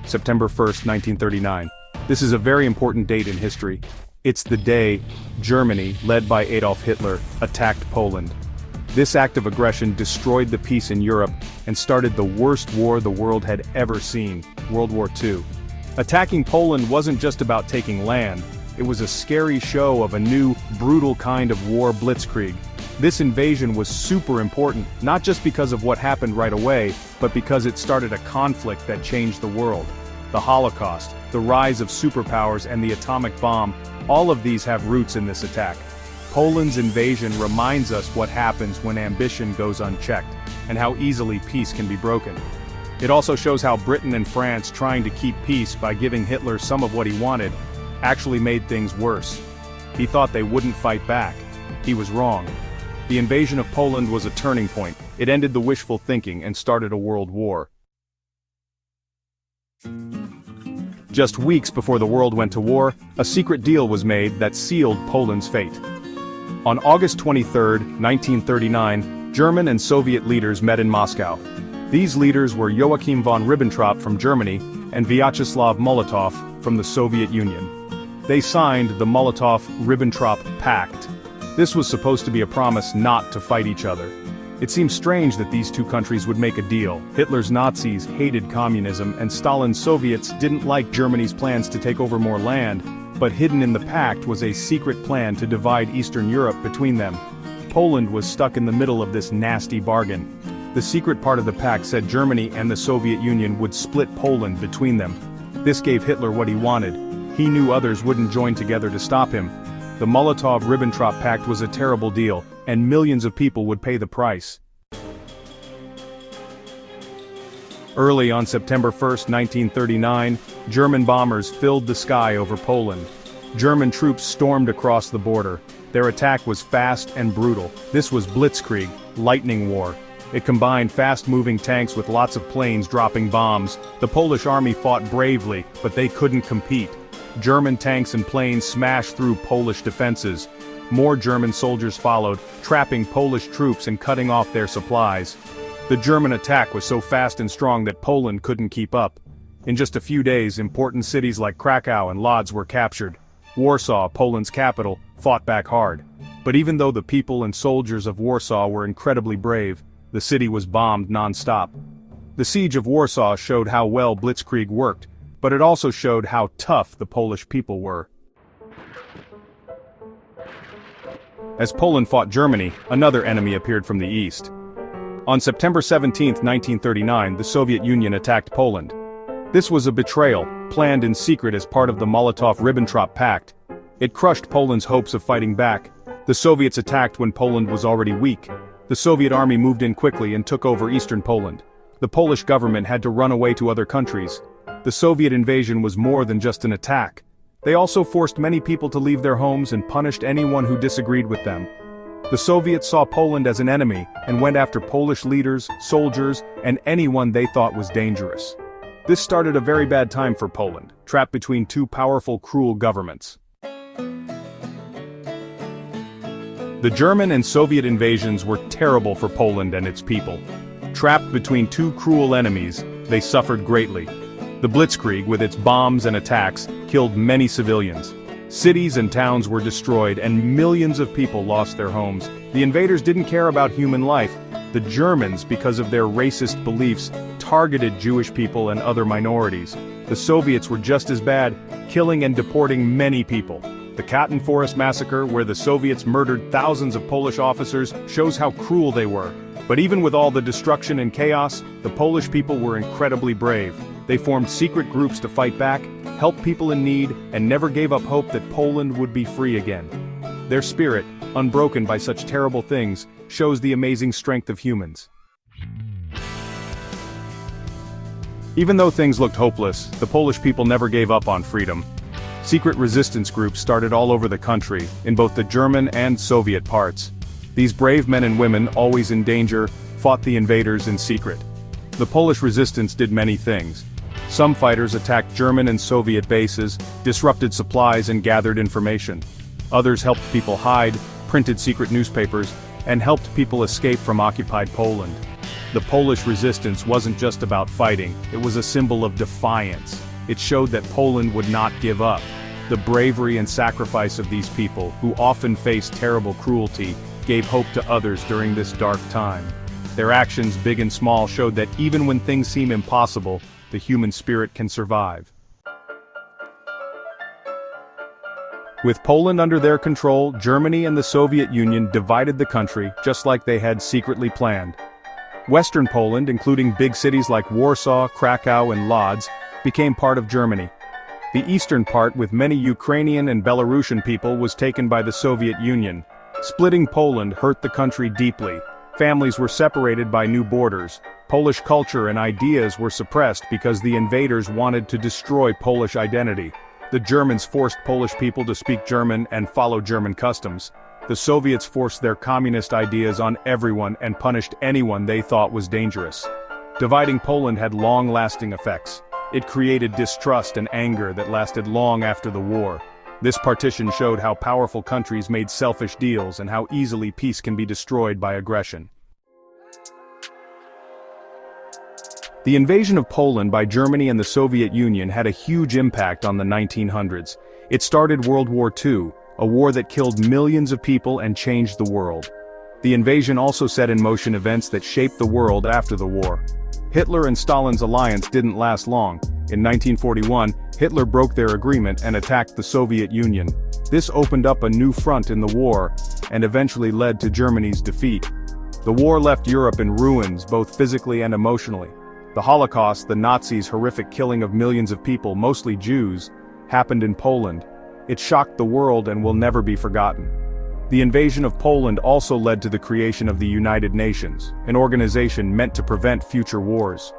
September 1st, 1939. This is a very important date in history. It's the day Germany, led by Adolf Hitler, attacked Poland. This act of aggression destroyed the peace in Europe and started the worst war the world had ever seen, World War II. Attacking Poland wasn't just about taking land, it was a scary show of a new, brutal kind of war blitzkrieg. This invasion was super important, not just because of what happened right away, but because it started a conflict that changed the world. The Holocaust, the rise of superpowers and the atomic bomb, all of these have roots in this attack. Poland's invasion reminds us what happens when ambition goes unchecked, and how easily peace can be broken. It also shows how Britain and France, trying to keep peace by giving Hitler some of what he wanted, actually made things worse. He thought they wouldn't fight back. He was wrong. The invasion of Poland was a turning point. It ended the wishful thinking and started a world war. Just weeks before the world went to war, a secret deal was made that sealed Poland's fate. On August 23, 1939, German and Soviet leaders met in Moscow. These leaders were Joachim von Ribbentrop from Germany and Vyacheslav Molotov from the Soviet Union. They signed the Molotov-Ribbentrop Pact. This was supposed to be a promise not to fight each other. It seems strange that these two countries would make a deal. Hitler's Nazis hated communism and Stalin's Soviets didn't like Germany's plans to take over more land, but hidden in the pact was a secret plan to divide Eastern Europe between them. Poland was stuck in the middle of this nasty bargain. The secret part of the pact said Germany and the Soviet Union would split Poland between them. This gave Hitler what he wanted. He knew others wouldn't join together to stop him. The Molotov-Ribbentrop Pact was a terrible deal, and millions of people would pay the price. Early on September 1, 1939, German bombers filled the sky over Poland. German troops stormed across the border. Their attack was fast and brutal. This was blitzkrieg, lightning war. It combined fast-moving tanks with lots of planes dropping bombs. The Polish army fought bravely, but they couldn't compete. German tanks and planes smashed through Polish defenses. More German soldiers followed, trapping Polish troops and cutting off their supplies. The German attack was so fast and strong that Poland couldn't keep up. In just a few days, important cities like Krakow and Lodz were captured. Warsaw, Poland's capital, fought back hard. But even though the people and soldiers of Warsaw were incredibly brave, the city was bombed non-stop. The siege of Warsaw showed how well blitzkrieg worked, but it also showed how tough the Polish people were. As Poland fought Germany, another enemy appeared from the east. On September 17, 1939, the Soviet Union attacked Poland. This was a betrayal, planned in secret as part of the Molotov-Ribbentrop Pact. It crushed Poland's hopes of fighting back. The Soviets attacked when Poland was already weak. The Soviet army moved in quickly and took over eastern Poland. The Polish government had to run away to other countries. The Soviet invasion was more than just an attack. They also forced many people to leave their homes and punished anyone who disagreed with them. The Soviets saw Poland as an enemy and went after Polish leaders, soldiers, and anyone they thought was dangerous. This started a very bad time for Poland, trapped between two powerful, cruel governments. The German and Soviet invasions were terrible for Poland and its people. Trapped between two cruel enemies, they suffered greatly. The blitzkrieg, with its bombs and attacks, killed many civilians. Cities and towns were destroyed and millions of people lost their homes. The invaders didn't care about human life. The Germans, because of their racist beliefs, targeted Jewish people and other minorities. The Soviets were just as bad, killing and deporting many people. The Katyn Forest massacre, where the Soviets murdered thousands of Polish officers, shows how cruel they were. But even with all the destruction and chaos, the Polish people were incredibly brave. They formed secret groups to fight back, help people in need, and never gave up hope that Poland would be free again. Their spirit, unbroken by such terrible things, shows the amazing strength of humans. Even though things looked hopeless, the Polish people never gave up on freedom. Secret resistance groups started all over the country, in both the German and Soviet parts. These brave men and women, always in danger, fought the invaders in secret. The Polish resistance did many things. Some fighters attacked German and Soviet bases, disrupted supplies and gathered information. Others helped people hide, printed secret newspapers, and helped people escape from occupied Poland. The Polish resistance wasn't just about fighting, it was a symbol of defiance. It showed that Poland would not give up. The bravery and sacrifice of these people, who often faced terrible cruelty, gave hope to others during this dark time. Their actions, big and small, showed that even when things seem impossible, the human spirit can survive. With Poland under their control, Germany and the Soviet Union divided the country just like they had secretly planned. Western Poland, including big cities like Warsaw, Krakow, and Lodz, became part of Germany. The eastern part, with many Ukrainian and Belarusian people, was taken by the Soviet Union. Splitting Poland hurt the country deeply. Families were separated by new borders. Polish culture and ideas were suppressed because the invaders wanted to destroy Polish identity. The Germans forced Polish people to speak German and follow German customs. The Soviets forced their communist ideas on everyone and punished anyone they thought was dangerous. Dividing Poland had long-lasting effects. It created distrust and anger that lasted long after the war. This partition showed how powerful countries made selfish deals and how easily peace can be destroyed by aggression. The invasion of Poland by Germany and the Soviet Union had a huge impact on the 1900s. It started World War II, a war that killed millions of people and changed the world. The invasion also set in motion events that shaped the world after the war. Hitler and Stalin's alliance didn't last long. In 1941, Hitler broke their agreement and attacked the Soviet Union. This opened up a new front in the war, and eventually led to Germany's defeat. The war left Europe in ruins, both physically and emotionally. The Holocaust, the Nazis' horrific killing of millions of people, mostly Jews, happened in Poland. It shocked the world and will never be forgotten. The invasion of Poland also led to the creation of the United Nations, an organization meant to prevent future wars.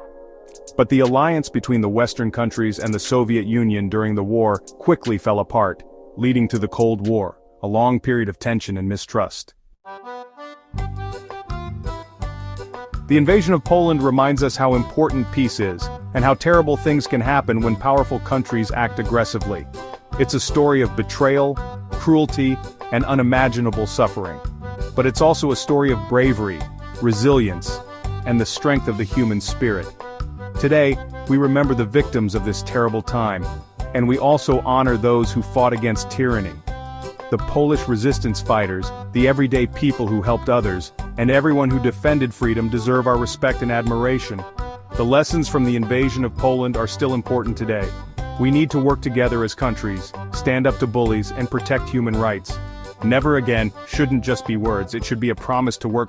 But the alliance between the Western countries and the Soviet Union during the war quickly fell apart, leading to the Cold War, a long period of tension and mistrust. The invasion of Poland reminds us how important peace is, and how terrible things can happen when powerful countries act aggressively. It's a story of betrayal, cruelty, and unimaginable suffering. But it's also a story of bravery, resilience, and the strength of the human spirit. Today, we remember the victims of this terrible time, and we also honor those who fought against tyranny. The Polish resistance fighters, the everyday people who helped others, and everyone who defended freedom deserve our respect and admiration. The lessons from the invasion of Poland are still important today. We need to work together as countries, stand up to bullies, and protect human rights. Never again shouldn't just be words, it should be a promise to work for